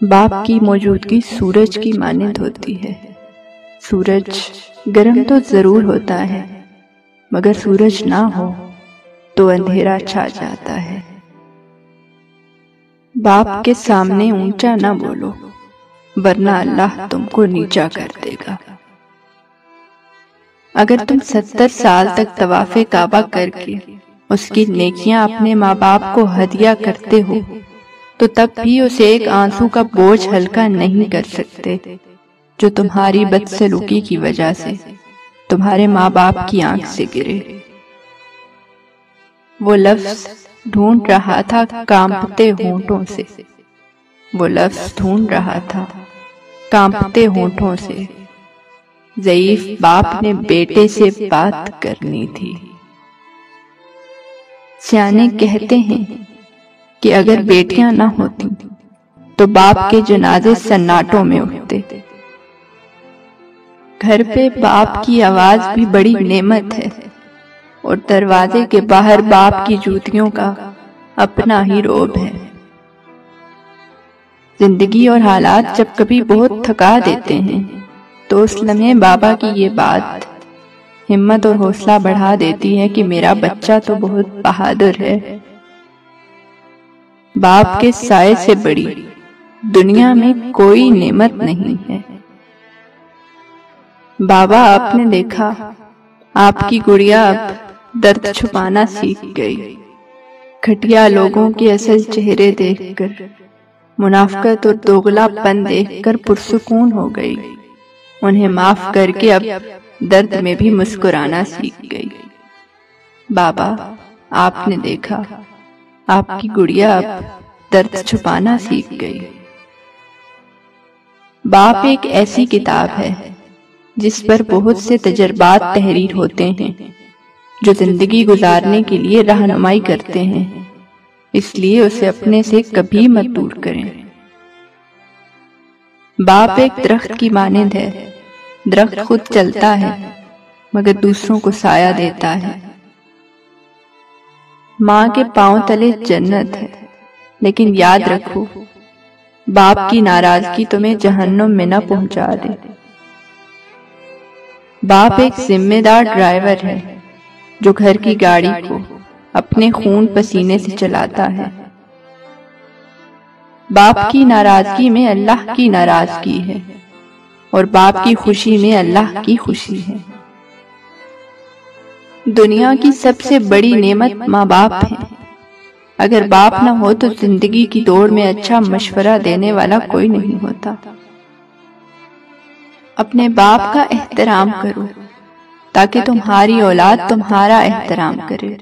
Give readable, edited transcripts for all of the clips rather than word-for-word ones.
باپ کی موجودگی سورج کی مانند ہوتی ہے۔ سورج گرم تو ضرور ہوتا ہے، مگر سورج نہ ہو تو اندھیرا چھا جاتا ہے۔ باپ کے سامنے اونچا نہ بولو، ورنہ اللہ تم کو نیچا کر دے گا۔ اگر تم 70 سال تک طواف کعبہ کر کے اس کی نیکیاں اپنے ماں باپ کو ہدیہ کرتے ہو تو تب بھی اسے ایک آنسو کا بوجھ ہلکا نہیں کر سکتے جو تمہاری بدسلوکی کی وجہ سے تمہارے ماں باپ کی آنکھ سے گرے۔ وہ لفظ ڈھونڈ رہا تھا کانپتے ہونٹوں سے، وہ لفظ ڈھونڈ رہا تھا کانپتے ہونٹوں سے۔ ضعیف باپ نے بیٹے سے بات کرنی تھی۔ سیانے کہتے ہیں کہ اگر بیٹیاں نہ ہوتی تو باپ کے جنازے سناٹوں میں اٹھتے۔ گھر پہ باپ کی آواز بھی بڑی نعمت ہے، اور دروازے کے باہر باپ کی جوتیوں کا اپنا ہی رعب ہے۔ زندگی اور حالات جب کبھی بہت تھکا دیتے ہیں تو اس لمحے بابا کی یہ بات ہمت اور حوصلہ بڑھا دیتی ہے کہ میرا بچہ تو بہت بہادر ہے۔ باپ کے سائے سے بڑی دنیا میں کوئی نعمت نہیں ہے۔ بابا، آپ نے دیکھا آپ کی گڑیا اب درد چھپانا سیکھ گئی۔ گھٹیا لوگوں کے اصل چہرے دیکھ کر، منافقت اور دوغلا پن دیکھ کر پرسکون ہو گئی۔ انہیں معاف کر کے اب درد میں بھی مسکرانا سیکھ گئی۔ بابا، آپ نے دیکھا آپ کی گڑیا اب درد چھپانا سیکھ گئی۔ باپ ایک ایسی کتاب ہے جس پر بہت سے تجربات تحریر ہوتے ہیں جو زندگی گزارنے کے لیے رہنمائی کرتے ہیں، اس لیے اسے اپنے سے کبھی مت دور کریں۔ باپ ایک درخت کی مانند ہے۔ درخت خود چلتا ہے مگر دوسروں کو سایہ دیتا ہے۔ ماں کے پاؤں تلے جنت ہے، لیکن یاد رکھو باپ کی ناراضگی تمہیں جہنم میں نہ پہنچا دے۔ باپ ایک ذمہ دار ڈرائیور ہے جو گھر کی گاڑی کو اپنے خون پسینے سے چلاتا ہے۔ باپ کی ناراضگی میں اللہ کی ناراضگی ہے، اور باپ کی خوشی میں اللہ کی خوشی ہے۔ دنیا کی سب سے بڑی نعمت ماں باپ ہے۔ اگر باپ نہ ہو تو زندگی کی دوڑ میں اچھا مشورہ دینے والا کوئی نہیں ہوتا۔ اپنے باپ کا احترام کرو تاکہ تمہاری اولاد تمہارا احترام کرے،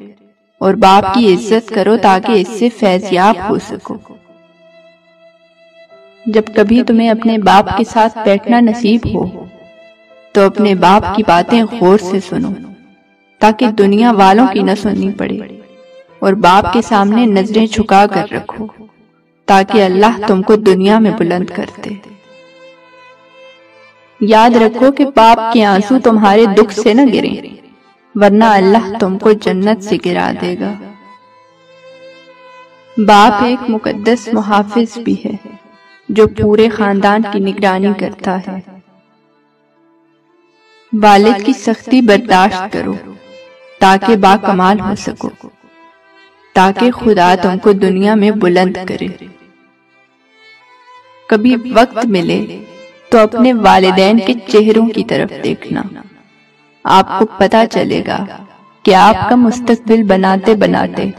اور باپ کی عزت کرو تاکہ اس سے فیضیاب ہو سکو۔ جب کبھی تمہیں اپنے باپ کے ساتھ بیٹھنا نصیب ہو تو اپنے باپ کی باتیں غور سے سنو تاکہ دنیا والوں کی نہ سننی پڑے، اور باپ کے سامنے نظریں جھکا کر رکھو تاکہ اللہ تم کو دنیا میں بلند کر دے۔ یاد رکھو کہ باپ کے آنسو تمہارے دکھ سے نہ گریں، ورنہ اللہ تم کو جنت سے گرا دے گا۔ باپ ایک مقدس محافظ بھی ہے جو پورے خاندان کی نگرانی کرتا ہے۔ والد کی سختی برداشت کرو تاکہ باکمال ہو سکو، تاکہ خدا تم کو دنیا میں بلند کرے۔ کبھی وقت ملے تو اپنے والدین کے چہروں کی طرف دیکھنا، آپ کو پتہ چلے گا کہ آپ کا مستقبل بناتے بناتے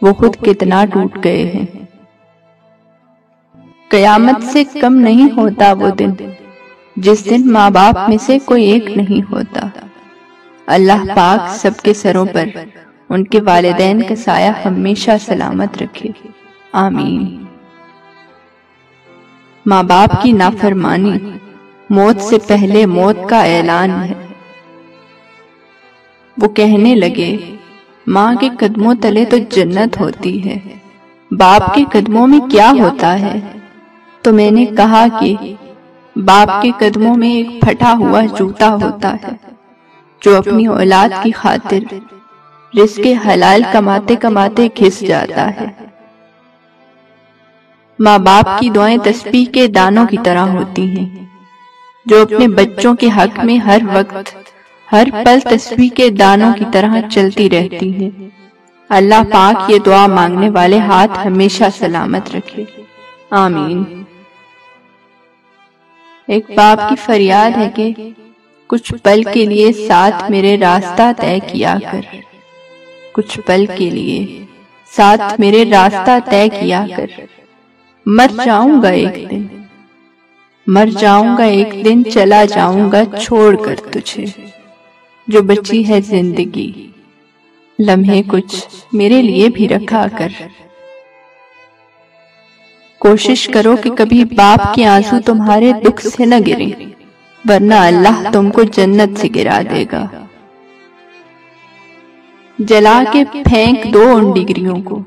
وہ خود کتنا ٹوٹ گئے ہیں۔ قیامت سے کم نہیں ہوتا وہ دن جس دن ماں باپ میں سے کوئی ایک نہیں ہوتا۔ اللہ پاک سب کے سروں پر ان کے والدین کا سایہ ہمیشہ سلامت رکھے، آمین۔ ماں باپ کی نافرمانی موت سے پہلے موت کا اعلان ہے۔ وہ کہنے لگے ماں کے قدموں تلے تو جنت ہوتی ہے، باپ کے قدموں میں کیا ہوتا ہے؟ تو میں نے کہا کہ باپ کے قدموں میں ایک پھٹا ہوا جوتا ہوتا ہے جو اپنی اولاد کی خاطر رزق حلال کماتے کماتے گھس جاتا ہے۔ ماں باپ کی دعائیں تسبیح کے دانوں کی طرح ہوتی ہیں جو اپنے بچوں کے حق میں ہر وقت ہر پل تسبیح کے دانوں کی طرح چلتی رہتی ہیں۔ اللہ پاک یہ دعا مانگنے والے ہاتھ ہمیشہ سلامت رکھے، آمین۔ ایک باپ کی فریاد ہے کہ کچھ پل کے لیے ساتھ میرے راستہ طے کیا کر، کچھ پل کے لیے ساتھ میرے راستہ طے کیا کر، مر جاؤں گا ایک دن، مر جاؤں گا ایک دن، چلا جاؤں گا چھوڑ کر تجھے، جو بچی ہے زندگی لمحے کچھ میرے لیے بھی رکھا کر۔ کوشش کرو کہ کبھی باپ کے آنسو تمہارے دکھ سے نہ گریں، ورنہ اللہ تم کو جنت سے گرا دے گا۔ جلا کے پھینک دو ان ڈگریوں کو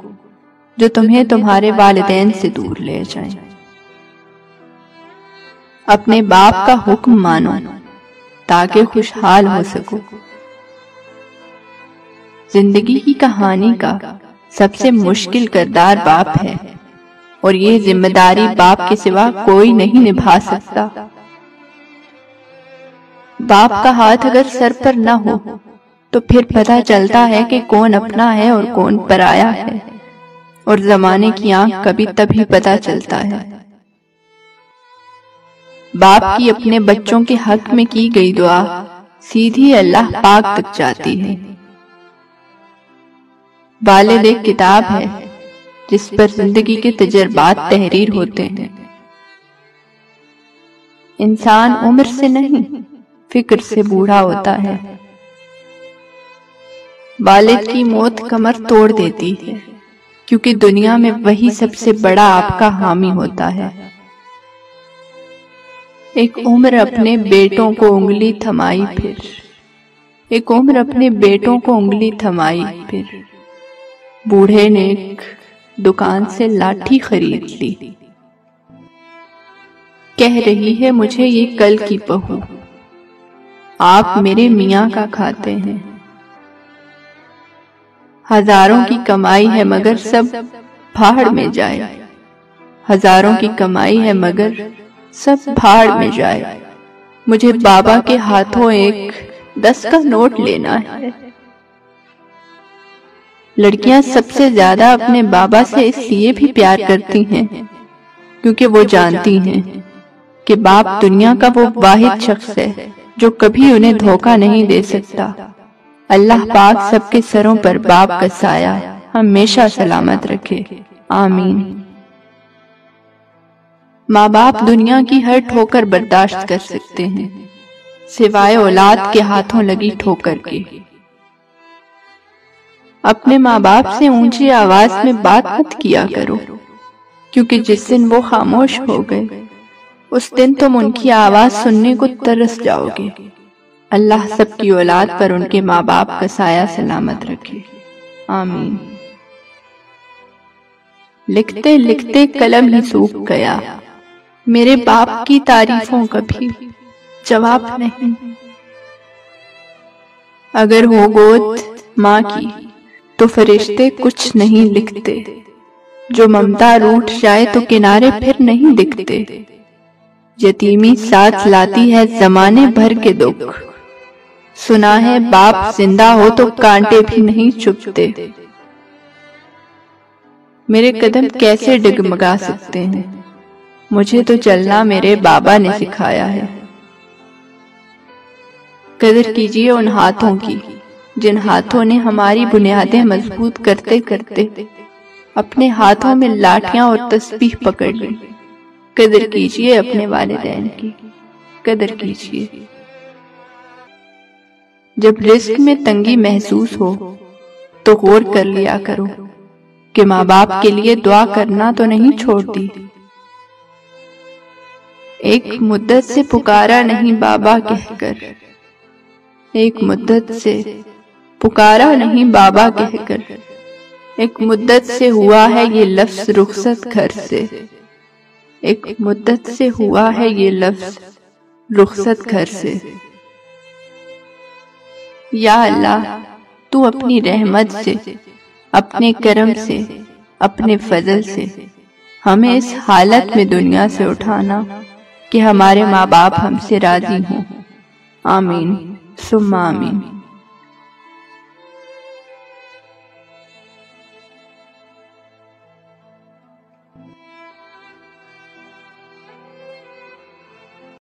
جو تمہیں تمہارے والدین سے دور لے جائیں۔ اپنے باپ کا حکم مانو تاکہ خوشحال ہو سکو۔ زندگی کی کہانی کا سب سے مشکل کردار باپ ہے، اور یہ ذمہ داری باپ کے سوا کوئی نہیں نبھا سکتا۔ باپ کا ہاتھ اگر سر پر نہ ہو تو پھر پتہ چلتا ہے کہ کون اپنا ہے اور کون پرایا ہے، اور زمانے کی آنکھ کبھی تبھی پتہ چلتا ہے۔ باپ کی اپنے بچوں کے حق میں کی گئی دعا سیدھی اللہ پاک تک جاتی ہے۔ والد ایک کتاب ہے جس پر زندگی کے تجربات تحریر ہوتے ہیں۔ انسان عمر سے نہیں، فکر سے بوڑھا ہوتا ہے۔ والد کی موت کمر توڑ دیتی ہے، کیونکہ دنیا میں وہی سب سے بڑا آپ کا حامی ہوتا ہے۔ ایک عمر اپنے بیٹوں کو انگلی تھمائی پھر، ایک عمر اپنے بیٹوں کو انگلی تھمائی پھر، بوڑھے نے ایک دکان سے لاٹھی خرید لی۔ کہہ رہی ہے مجھے یہ کل کی بہو، آپ میرے میاں کا کھاتے ہیں۔ ہزاروں کی کمائی ہے مگر سب بھاڑ میں جائے، ہزاروں کی کمائی ہے مگر سب بھاڑ میں جائے، مجھے بابا کے ہاتھوں ایک 10 کا نوٹ لینا ہے۔ لڑکیاں سب سے زیادہ اپنے بابا سے اس لیے بھی پیار کرتی ہیں کیونکہ وہ جانتی ہیں کہ باپ دنیا کا وہ واحد شخص ہے جو کبھی انہیں دھوکہ نہیں دے سکتا۔ اللہ پاک سب کے سروں پر باپ کا سایہ ہمیشہ سلامت رکھے، آمین۔ ماں باپ دنیا کی ہر ٹھوکر برداشت کر سکتے ہیں سوائے اولاد کے ہاتھوں لگی ٹھوکر کے۔ اپنے ماں باپ سے اونچی آواز میں بات مت کیا کرو، کیونکہ جس دن وہ خاموش ہو گئے اس دن تم ان کی آواز سننے کو ترس جاؤ گے۔ اللہ سب کی اولاد پر ان کے ماں باپ کا سایہ سلامت رکھے، آمین۔ لکھتے لکھتے قلم ہی سوکھ گیا، میرے باپ کی تعریفوں کا بھی جواب نہیں۔ اگر ہو گود ماں کی تو فرشتے کچھ نہیں لکھتے، جو ممتا روٹھ جائے تو کنارے پھر نہیں دکھتے۔ یتیمی ساتھ لاتی ہے زمانے بھر کے دکھ، سنا ہے باپ زندہ ہو تو کانٹے بھی نہیں چبھتے۔ میرے قدم کیسے ڈگمگا سکتے ہیں، مجھے تو چلنا میرے بابا نے سکھایا ہے۔ قدر کیجیے ان ہاتھوں کی جن ہاتھوں نے ہماری بنیادیں مضبوط کرتے کرتے اپنے ہاتھوں میں لاٹھیاں اور تسبیح پکڑ لی۔ قدر کیجیے اپنے والدین کی، قدر کیجیے۔ جب رزق میں تنگی محسوس ہو تو غور کر لیا کرو کہ ماں باپ کے لیے دعا کرنا تو نہیں چھوڑ دی۔ ایک مدت سے پکارا نہیں بابا کہہ کر، ایک مدت سے پکارا نہیں بابا کہہ کر، ایک مدت سے ہوا ہے یہ لفظ رخصت گھر سے، ایک مدت سے ہوا ہے یہ لفظ رخصت گھر سے۔ یا اللہ تو اپنی رحمت سے، اپنے کرم سے، اپنے فضل سے ہمیں اس حالت میں دنیا سے اٹھانا کہ ہمارے ماں باپ ہم سے راضی ہوں۔ آمین ثم آمین۔